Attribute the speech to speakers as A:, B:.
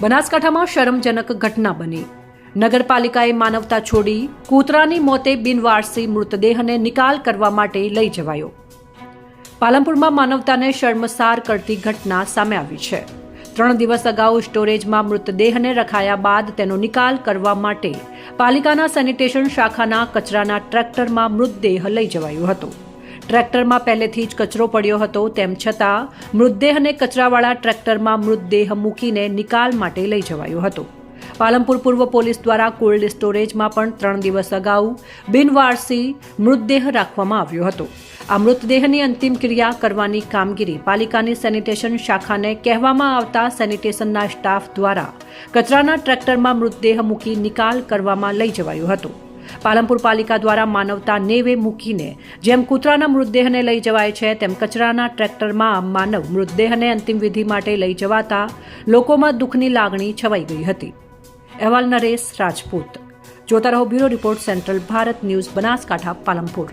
A: બનાસકાંઠામાં શરમજનક ઘટના બની। નગરપાલિકાએ માનવતા છોડી કૂતરાની મોતે બિનવારસી મૃતદેહને નિકાલ કરવા માટે લઈ જવાયો। પાલનપુરમાં માનવતાને શર્મસાર કરતી ઘટના સામે આવી છે। 3 દિવસ અગાઉ સ્ટોરેજમાં મૃતદેહને રખાયા બાદ તેનો નિકાલ કરવા માટે પાલિકાના સેનિટેશન શાખાના કચરાના ટ્રેક્ટરમાં મૃતદેહ લઈ જવાયો હતો। ટ્રેક્ટરમાં પહેલેથી જ કચરો પડ્યો હતો, તેમ છતાં મૃતદેહને કચરાવાળા ટ્રેક્ટરમાં મૃતદેહ મૂકીને નિકાલ માટે લઈ જવાયો હતો। પાલનપુર પૂર્વ પોલીસ દ્વારા કોલ્ડ સ્ટોરેજમાં પણ 3 દિવસ અગાઉ બિનવારસી મૃતદેહ રાખવામાં આવ્યો હતો। આ મૃતદેહની અંતિમ ક્રિયા કરવાની કામગીરી પાલિકાની સેનિટેશન શાખાને કહેવામાં આવતા સેનિટેશનના સ્ટાફ દ્વારા કચરાના ટ્રેક્ટરમાં મૃતદેહ મૂકી નિકાલ કરવામાં લઈ જવાયો હતો। પાલનપુર પાલિકા દ્વારા માનવતા નેવે મૂકીને જેમ કૂતરાના મૃતદેહને લઈ જવાય છે તેમ કચરાના ટ્રેક્ટરમાં માનવ મૃતદેહને અંતિમ વિધિ માટે લઈ જવાતા લોકોમાં દુઃખની લાગણી છવાઈ ગઈ હતી। અહેવાલ નરેશ રાજપૂત। જોતા રહો bureau report central Bharat news, Banaskantha, Palanpur.